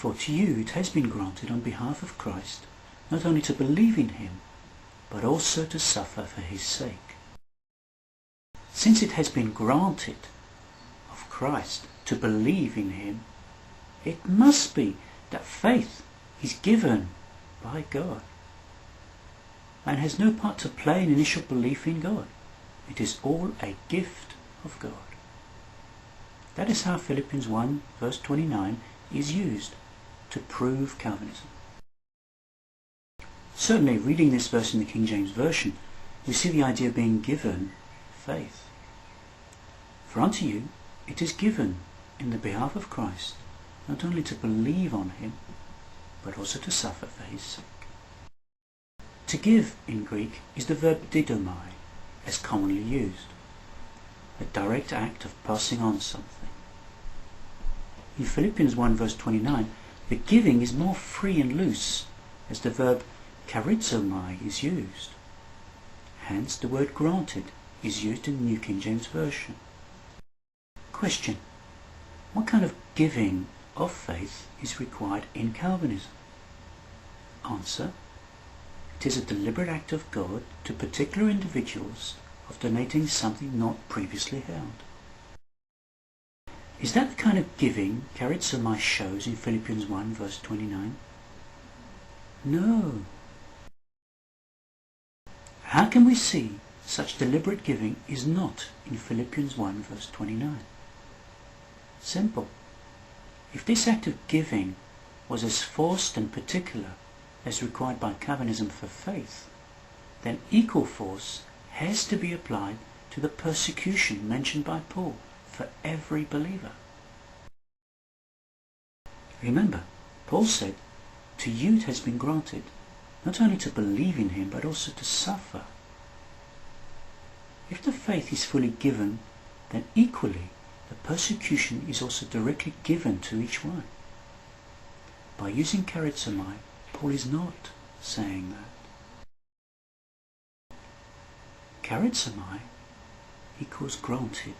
For to you it has been granted on behalf of Christ not only to believe in him, but also to suffer for his sake. Since it has been granted of Christ to believe in him, it must be that faith is given by God. Man has no part to play in initial belief in God. It is all a gift of God. That is how Philippians 1 verse 29 is used to prove Calvinism. Certainly, reading this verse in the King James Version, we see the idea of being given faith. For unto you it is given in the behalf of Christ not only to believe on him, but also to suffer for his sake. To give in Greek is the verb DIDÓMI, as commonly used, a direct act of passing on something. In Philippians 1 verse 29, the giving is more free and loose, as the verb CHARIZOMAI is used. Hence the word granted is used in the New King James Version. Question: what kind of giving of faith is required in Calvinism? Answer: it is a deliberate act of God to particular individuals of donating something not previously held. Is that the kind of giving CHARIZOMAI shows in Philippians 1 verse 29? No. How can we see such deliberate giving is not in Philippians 1 verse 29? Simple. If this act of giving was as forced and particular as required by Calvinism for faith, then equal force has to be applied to the persecution mentioned by Paul for every believer. Remember, Paul said, to you it has been granted not only to believe in him, but also to suffer. If the faith is fully given, then equally the persecution is also directly given to each one. By using CHARIZOMAI, Paul is not saying that. CHARIZOMAI equals granted,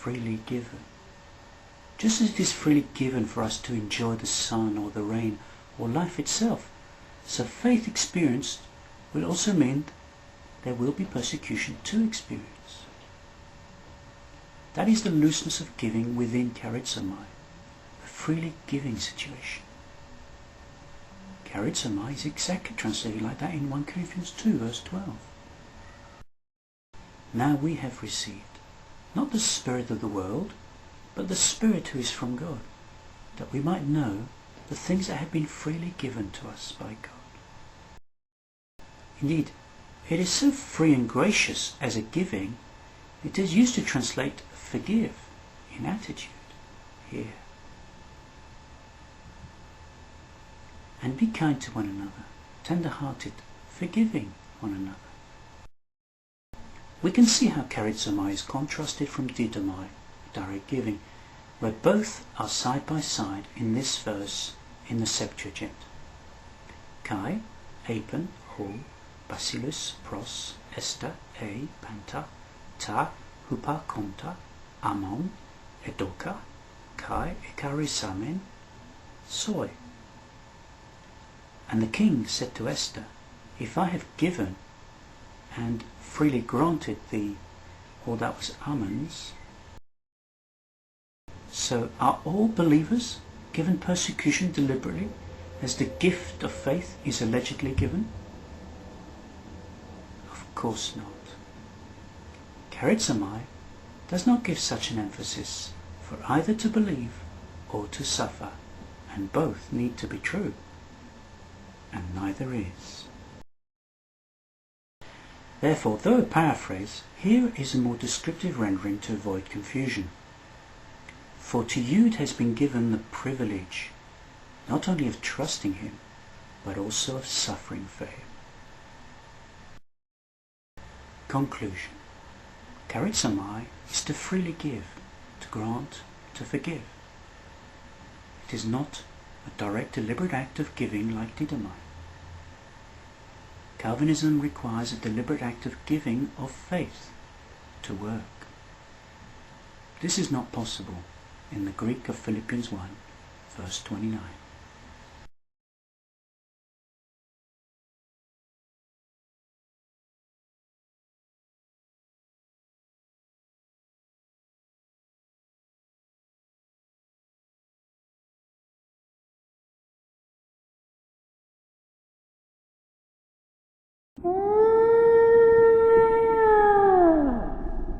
freely given. Just as it is freely given for us to enjoy the sun or the rain or life itself, so faith experienced will also mean there will be persecution to experience. That is the looseness of giving within CHARIZOMAI, a freely giving situation. CHARIZOMAI is exactly translated like that in 1 Corinthians 2 verse 12. Now we have received not the spirit of the world, but the Spirit who is from God, that we might know the things that have been freely given to us by God. Indeed, it is so free and gracious as a giving, it is used to translate forgive in attitude here. And be kind to one another, tender-hearted, forgiving one another. We can see how CHARIZOMAI is contrasted from DIDÓMI, direct giving, where both are side by side in this verse in the Septuagint. Kai, apen, ho, bacillus, pros, esta, e, panta, ta, hupa, conta, amon, edoka, kai, ekarisamen, soy. And the king said to Esther, if I have given and freely granted thee all that was Amon's, so are all believers given persecution deliberately as the gift of faith is allegedly given? Of course not. CHARIZOMAI does not give such an emphasis for either to believe or to suffer, and both need to be true, and neither is. Therefore, though a paraphrase, here is a more descriptive rendering to avoid confusion. For to you it has been given the privilege not only of trusting him, but also of suffering for him. Conclusion. CHARIZOMAI is to freely give, to grant, to forgive. It is not a direct deliberate act of giving like DIDÓMI. Calvinism requires a deliberate act of giving of faith to work. This is not possible in the Greek of Philippians 1 verse 29.